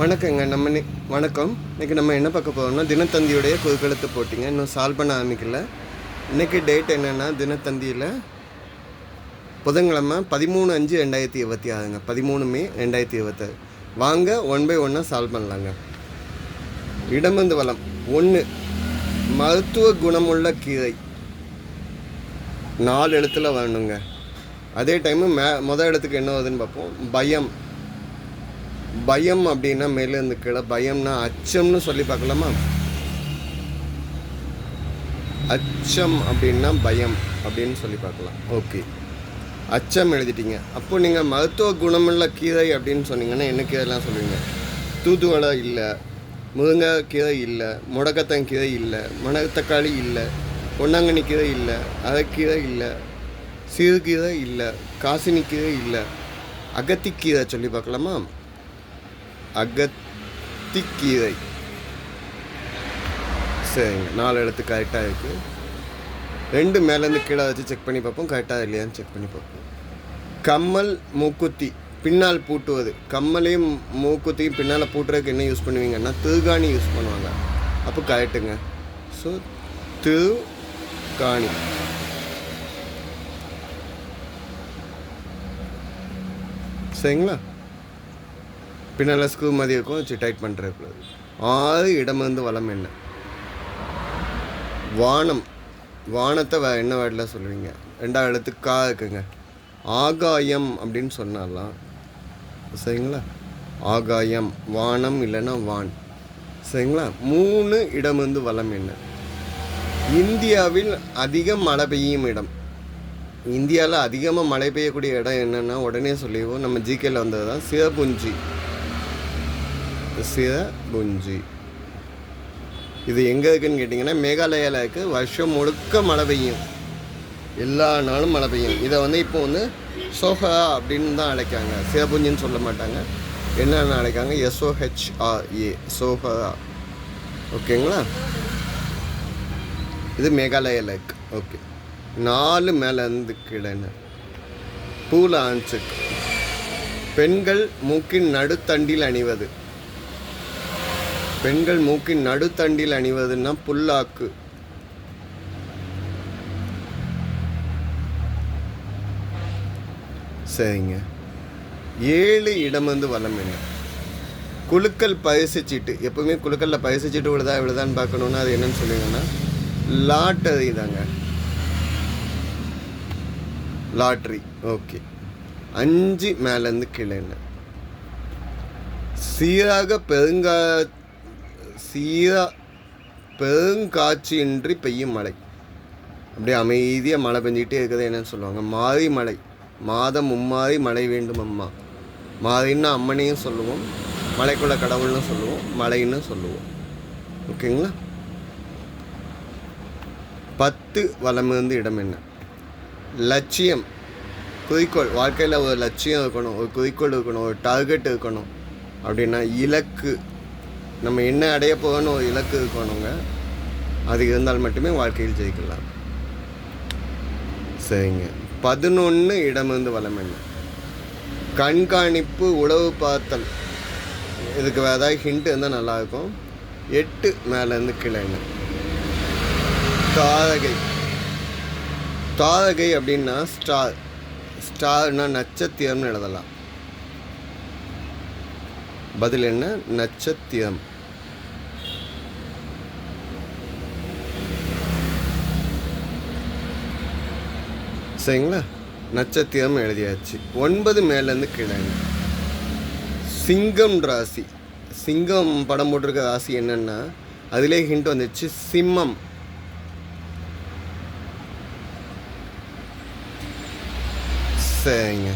வணக்கங்க. வணக்கம். இன்றைக்கி நம்ம என்ன பார்க்க போகிறோம்னா, தினத்தந்தியுடைய குறுக்கெழுத்து போட்டிங்க. இன்னும் சால்வ் பண்ண ஆரம்பிக்கல. இன்றைக்கி டேட் என்னென்னா, தினத்தந்தியில் புதன்கிழமை 13/5/2026ங்க. 13 மே 2026. வாங்க 1 by 1 சால்வ் பண்ணலாங்க. இடமிருந்து வலம் 1. மருத்துவ குணமுள்ள கீரை 4 எழுத்தில் வரணுங்க. அதே டைமு மொதல் இடத்துக்கு என்ன வருதுன்னு பார்ப்போம். பயம் அப்படின்னா மேலேருந்து கீழே, பயம்னா அச்சம்னு சொல்லி பார்க்கலாமா? அச்சம் அப்படின்னா பயம் அப்படின்னு சொல்லி பார்க்கலாம். ஓகே, அச்சம் எழுதிட்டீங்க. அப்போது நீங்கள் மருத்துவ குணமுள்ள கீரை அப்படின்னு சொன்னீங்கன்னா என்ன கீரைலாம் சொல்லுவீங்க? தூதுவளை இல்லை, முருங்கை கீரை இல்லை, முடக்கத்தன் கீரை இல்லை, மணத்தக்காளி இல்லை, பொன்னாங்கண்ணி கீரை இல்லை, அரைக்கீரை இல்லை, சிறுகீரை இல்லை, காசினி கீரை இல்லை, அகத்திக்கீரை சொல்லி பார்க்கலாமா? அகத்திக்கீரை. சரிங்க, 4 எழுத்து கரெக்டாக இருக்குது. 2 மேலேருந்து கீழே வச்சு செக் பண்ணி பார்ப்போம், கரெக்டாக இல்லையான்னு செக் பண்ணி பார்ப்போம். கம்மல் மூக்குத்தி பின்னால் பூட்டுவது. கம்மலையும் மூக்குத்தியும் பின்னால் பூட்டுறதுக்கு என்ன யூஸ் பண்ணுவீங்கன்னா திருகாணி யூஸ் பண்ணுவாங்க. அப்போ கரெக்டுங்க. ஸோ திருகாணி. சரிங்களா? பின்னால் ஸ்க்ரூ மாதிரி இருக்கும், வச்சு டைட் பண்ணுறதுக்குள்ளது. 6. இடமிருந்து வலம் என்ன? வானம். வானத்தை என்ன வேர்டில் சொல்லுவீங்க? 2 எழுத்துக்கா இருக்குங்க. ஆகாயம் அப்படின்னு சொன்னாலாம். சரிங்களா? ஆகாயம், வானம் இல்லைன்னா வான். சரிங்களா? 3. இடமிருந்து வலம் என்ன? இந்தியாவில் அதிக மழை பெய்யும் இடம். இந்தியாவில் அதிகமாக மழை பெய்யக்கூடிய இடம் என்னென்னா உடனே சொல்லிடுவோம். நம்ம ஜிகேல வந்தது தான் சிரபுஞ்சி. சிரபுஞ்சி இது எங்கே இருக்குதுன்னு கேட்டிங்கன்னா மேகாலயாவில் இருக்குது. வருஷம் முழுக்க மழை பெய்யும், எல்லா நாளும் மழை பெய்யும். இதை இப்போ சோஹா அப்படின்னு தான் அழைக்காங்க, சிரபுஞ்சின்னு சொல்ல மாட்டாங்க. என்னென்னு அழைக்காங்க? SOHRA, சோஹா. ஓகேங்களா? இது மேகாலயாவில் இருக்குது. ஓகே. 4 மேலேருந்து கீழே பூல ஆன்சிக். பெண்கள் மூக்கின் நடுத்தண்டில் அணிவது. பெண்கள் மூக்கின் நடுத்தண்டில் அணிவதுன்னா புல்லாக்கு. சரிங்க. 7. இடமிருந்து வலம் என்ன? குலுக்கல் பரிசு சீட்டு. எப்பவுமே குலுக்கல்ல பரிசு சீட்டு விழுதான்னு பார்க்கணுன்னா அது என்னன்னு சொல்லுவீங்கன்னா லாட்டரி தாங்க. லாட்ரி. ஓகே. 5 மேலேருந்து கீழே என்ன? பெருங்காட்சியின்றி பெய்யும் மழை. அப்படியே அமைதியாக மழை பெஞ்சிக்கிட்டே இருக்கிறது என்னன்னு சொல்லுவாங்க? மாறி மழை. மாதம் மும்மாறி மழை வேண்டும் அம்மா. மாறின்னா அம்மனையும் சொல்லுவோம், மழைக்குள்ள கடவுள்னு சொல்லுவோம், மழைன்னு சொல்லுவோம். ஓகேங்களா? 10. வலமிருந்து இடம் என்ன? லட்சியம், குறிக்கோள். வாழ்க்கையில் ஒரு லட்சியம் இருக்கணும், ஒரு குறிக்கோள் இருக்கணும், ஒரு டார்கெட் இருக்கணும். அப்படின்னா இலக்கு. நம்ம என்ன அடைய போகணும், ஒரு இலக்கு இருக்கணுங்க. அது இருந்தால் மட்டுமே வாழ்க்கையில் ஜெயிக்கலாம். சரிங்க. 11. இடமிருந்து வலம் என்ன? கண்காணிப்பு, உளவு பார்த்தல். இதுக்கு வேறு ஏதாவது ஹிண்ட் இருந்தால் நல்லாயிருக்கும். 8. மேலேருந்து கீழே என்ன? தாரகை. தாரகை அப்படின்னா ஸ்டார். ஸ்டார்னா நட்சத்திரம்னு எழுதலாம். பதில் என்ன? நட்சத்திரம். சரிங்களா? நட்சத்திரம் எழுதியாச்சு. 9. மேலேருந்து கீழே. சிங்கம் ராசி. சிங்கம் படம் போட்டிருக்க ராசி என்னன்னா அதிலே ஹிண்ட் வந்துச்சு, சிம்மம். சரிங்க.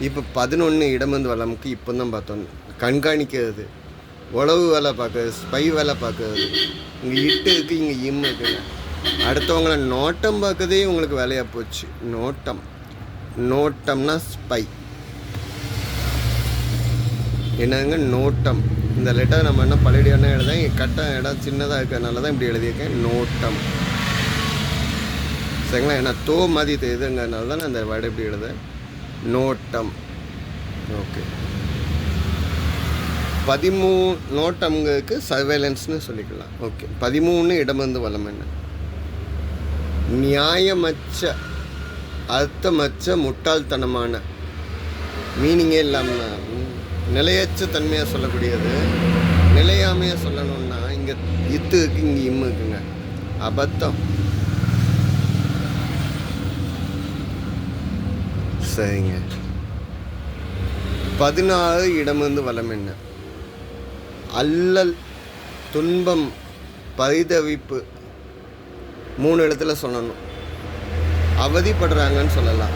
இப்போ 11. இடமிருந்து வளமுக்கு இப்போ தான் பார்த்தோம். கண்காணிக்கிறது, உளவு வேலை பார்க்குறது, ஸ்பை வேலை பார்க்குறது. இங்கே இட்டு இருக்குது, இங்கே இம் இருக்குங்க. அடுத்தவங்களை நோட்டம் பார்க்கறதே உங்களுக்கு வேலையாக போச்சு. நோட்டம். நோட்டம்னா ஸ்பை. என்னங்க நோட்டம்? இந்த லெட்டர் நம்ம என்ன பழைய எழுத கட்ட இடம் சின்னதாக இருக்கிறதுனால தான் இப்படி எழுதியிருக்கேன், நோட்டம். சரிங்களா? ஏன்னா மாதிரி தெரியுதுங்கிறதுனால தான் நான் இந்த வேர்டு இப்படி எழுத, நோட்டம். ஓகே. நோட்டம்களுக்கு சர்வேலன்ஸ்னு சொல்லிக்கலாம். ஓகே, 13 இடமிருந்து வலம் என்ன? நியாயமற்ற, அர்த்தமற்ற, முட்டாள்தனமான, மீனிங்கே இல்லாமல் நிலையற்ற தன்மையாக சொல்லக்கூடியது. நிலையாமையாக சொல்லணும்னா இங்கே இத்து இருக்கு, இங்கே இம்மு இருக்குங்க. அபத்தம். சரிங்க. 16 இடமிருந்து வலம் என்ன? அல்லல், துன்பம், பரிதவிப்பு. 3 இடத்துல சொல்லணும். அவதிப்படுறாங்கன்னு சொல்லலாம்.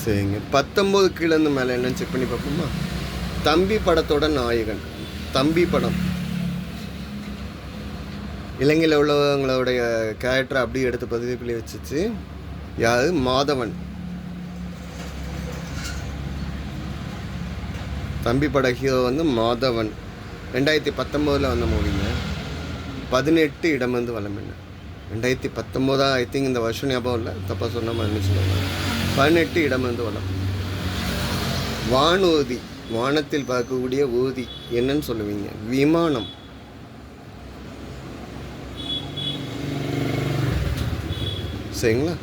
சரிங்க. 19 கீழேருந்து மேலே என்னன்னு செக் பண்ணி பார்ப்போமா? தம்பி படத்தோட நாயகன். தம்பி படம் இலங்கையில் உள்ளவங்களுடைய கேரக்டரை அப்படியே எடுத்து பதிவுக்குள்ளே வச்சுச்சு. யாரு? மாதவன். தம்பி பட ஹீரோ வந்து மாதவன். 2019 வந்த மூவிங்க. 18 இடமிருந்து வலம் என்ன? 2019 ஐ திங்க், இந்த வருஷம் ஞாபகம் இல்லை, தப்பாக சொன்ன மாதிரி சொல்லுவாங்க. 18 இடமிருந்து வலம். வானூர்தி, வானத்தில் பார்க்கக்கூடிய ஊர்தி என்னன்னு சொல்லுவீங்க? விமானம். சரிங்களா?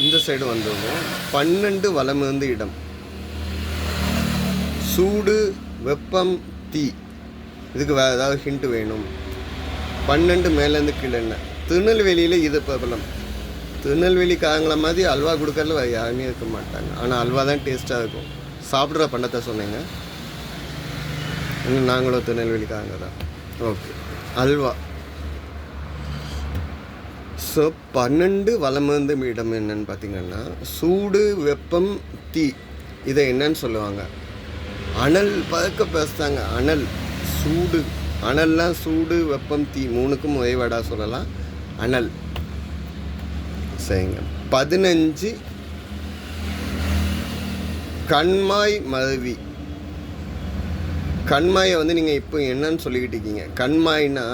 இந்த சைடு வந்துடுவோம். 12 வலமிருந்து இடம். சூடு, வெப்பம், தீ. இதுக்கு வேறு ஏதாவது ஹிண்ட் வேணும்? 12 மேலேருந்து கீழே என்ன? திருநெல்வேலியில் இது பிரபலம். திருநெல்வேலிக்காரங்கள மாதிரி அல்வா கொடுக்கறதுல வேறு யாருமே இருக்க மாட்டாங்க. ஆனால் அல்வா தான் டேஸ்ட்டாக இருக்கும். சாப்பிட்ற பண்டத்தை சொன்னீங்க. நாங்களும் திருநெல்வேலிக்காரங்க தான். ஓகே, அல்வா. ஸோ 12 வலமிருந்து இடம் என்னன்னு பார்த்தீங்கன்னா, சூடு, வெப்பம், தீ. இதை என்னன்னு சொல்லுவாங்க? அனல். பறக்க பேசுகிறாங்க. அனல், சூடு. அனல்லாம் சூடு, வெப்பம், தீ 3க்கும் ஒரே வேர்டாக சொல்லலாம். அனல். சரிங்க. 15 கண்மாய் மருவி. கண்மாயை வந்து நீங்கள் இப்போ என்னன்னு சொல்லிக்கிட்டு இருக்கீங்க? கண்மாய்னா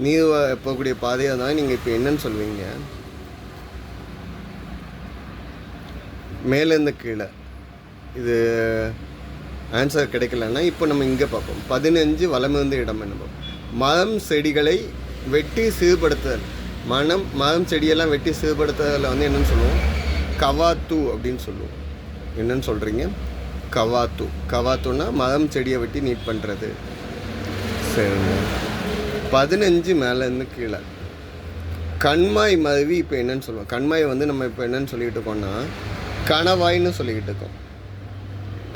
நீர் போகக்கூடிய பாதையாக தான். நீங்கள் இப்போ என்னன்னு சொல்லுவீங்க? மேலேருந்து கீழே. இது ஆன்சர் கிடைக்கலன்னா இப்போ நம்ம இங்கே பார்ப்போம். 15 வலமிருந்து இடம் என்ன பார்ப்போம்? மரம் செடிகளை வெட்டி சீர்படுத்துதல். மரம் செடியெல்லாம் வெட்டி சீர்படுத்துதலில் வந்து என்னென்னு சொல்லுவோம்? கவாத்து அப்படின்னு சொல்லுவோம். என்னன்னு சொல்கிறீங்க? கவாத்து. கவாத்துன்னா மரம் செடியை வெட்டி நீட் பண்ணுறது. சரிங்க. 15 மேலேருந்து கீழே. கண்மாய் மருவி இப்போ என்னன்னு சொல்லுவோம்? கண்மாயை வந்து நம்ம இப்போ என்னன்னு சொல்லிக்கிட்டு இருக்கோம்னா கணவாய்னு சொல்லிக்கிட்டு இருக்கோம்.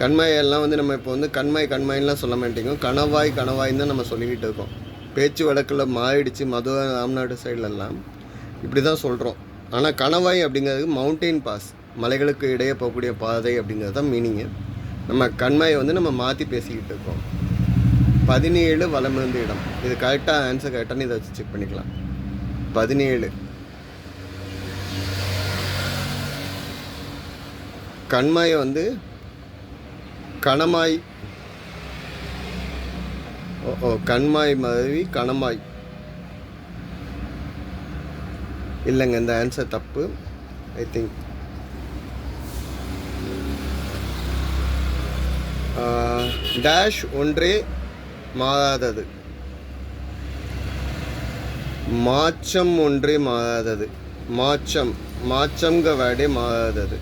கண்மாயெல்லாம் வந்து நம்ம இப்போ வந்து கண்மாய்லாம் சொல்ல மாட்டேங்க. கணவாய்ன்னு தான் நம்ம சொல்லிக்கிட்டு இருக்கோம். பேச்சு வழக்கில் மாறிடுச்சு. மதுரை, ராம்நாடு சைட்லெல்லாம் இப்படி தான் சொல்கிறோம். ஆனால் கணவாய் அப்படிங்கிறது மவுண்டெயின் பாஸ், மலைகளுக்கு இடையே போகக்கூடிய பாதை அப்படிங்கிறது தான் மீனிங்கு. நம்ம கண்மாயை வந்து நம்ம மாற்றி பேசிக்கிட்டு இருக்கோம். 17 வலமிருந்து இடம். இது கரெக்டாக ஆன்சர் கரெக்டானு இதை வச்சு செக் பண்ணிக்கலாம். 17 கண்மாயை வந்து கணமாய். கண்மாய் மருவி கணமாய். இல்லைங்க, இந்த ஆன்சர் தப்பு. ஐ திங்க் டேஷ் ஒன்றே மாறாதது. மாச்சம் ஒன்றே மாறாதது. மாச்சம்ங்க வேர்டே மாறாதது.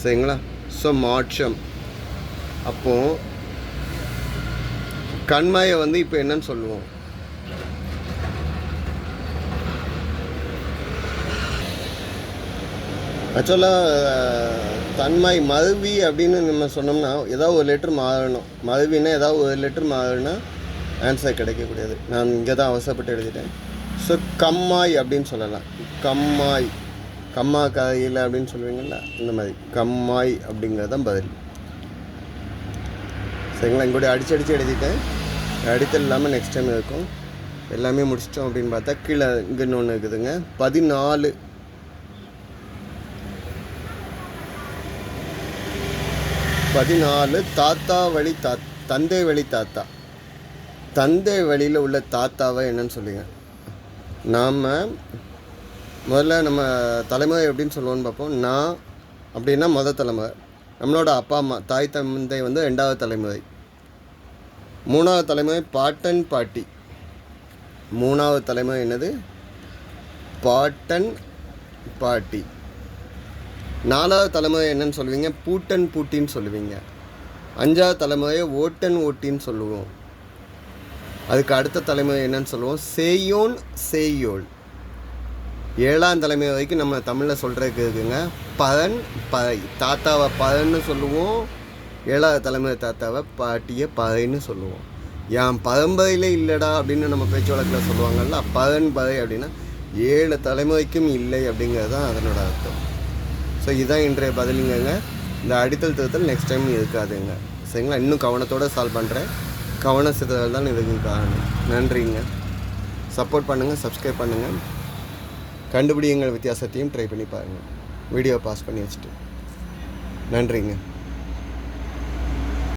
சரிங்களா? ஸோ மாற்றம். அப்போது கண்மாயை வந்து இப்போ என்னன்னு சொல்லுவோம்? ஆக்சுவலாக தன்மாய் மருவி அப்படின்னு நம்ம சொன்னோம்னா ஏதாவது ஒரு லெட்டர் மாறணும். மருவினா ஏதாவது ஒரு லெட்டர் மாறினா ஆன்சர் கிடைக்கக்கூடியது. நான் இங்கே தான் அவசரப்பட்டு எழுதிட்டேன். ஸோ கம்மாய் அப்படின்னு சொல்லலாம். கம்மாய், கம்மா காயில் அப்படின்னு சொல்லுவீங்களா, இந்த மாதிரி கம்மாய் அப்படிங்கிறது தான் பதில். சரிங்களா? இங்கூட அடித்து எழுதிட்டேன். அடித்தல் இல்லாமல் நெக்ஸ்ட் டைம் இருக்கும். எல்லாமே முடிச்சிட்டோம் அப்படின்னு பார்த்தா கீழே இங்கே இன்னொன்று இருக்குதுங்க. 14 தாத்தா வழி தந்தை வழி தாத்தா. தந்தை வழியில் உள்ள தாத்தாவை என்னன்னு சொல்லுங்க? நாம் முதல்ல நம்ம தலைமுறை எப்படின்னு சொல்லுவோன்னு பார்ப்போம். நான் அப்படின்னா முதல் தலைமுறை. நம்மளோட அப்பா அம்மா தாய் தந்தை வந்து 2வது தலைமுறை. 3வது தலைமுறை பாட்டன் பாட்டி. 3வது தலைமுறை என்னது? பாட்டன் பாட்டி. 4வது தலைமுறை என்னன்னு சொல்லுவீங்க? பூட்டன் பூட்டின்னு சொல்லுவீங்க. 5வது தலைமுறையை ஓட்டன் ஓட்டின்னு சொல்லுவோம். அதுக்கு அடுத்த தலைமுறை என்னன்னு சொல்லுவோம்? சேயோன் சேயோல். 7ஆம் தலைமுறை வரைக்கும் நம்ம தமிழில் சொல்கிறதுக்கு இருக்குங்க பதன் பறை. தாத்தாவை பதன்னு சொல்லுவோம். 7வது தலைமுறை தாத்தாவை பாட்டியை பறைன்னு சொல்லுவோம். என் பரம்பரையிலே இல்லைடா அப்படின்னு நம்ம பேச்சு வழக்கில் சொல்லுவாங்கல்ல, பதன் பறை அப்படின்னா 7 தலைமுறைக்கும் இல்லை அப்படிங்கிறது தான் அதனோட அர்த்தம். ஸோ இதுதான் இன்றைய பதிலுங்க. இந்த அடித்தல் திருத்தல் நெக்ஸ்ட் டைம் இருக்காதுங்க. சரிங்களா? இன்னும் கவனத்தோடு சால்வ் பண்ணுறேன். கவன சிதறல் தான் இதுக்கு காரணம். நன்றிங்க. சப்போர்ட் பண்ணுங்கள், சப்ஸ்கிரைப் பண்ணுங்கள். கண்டுபிடிங்கள் வித்தியாசத்தையும் ட்ரை பண்ணி பாருங்கள். வீடியோ பாஸ் பண்ணி வச்சுட்டு. நன்றிங்க.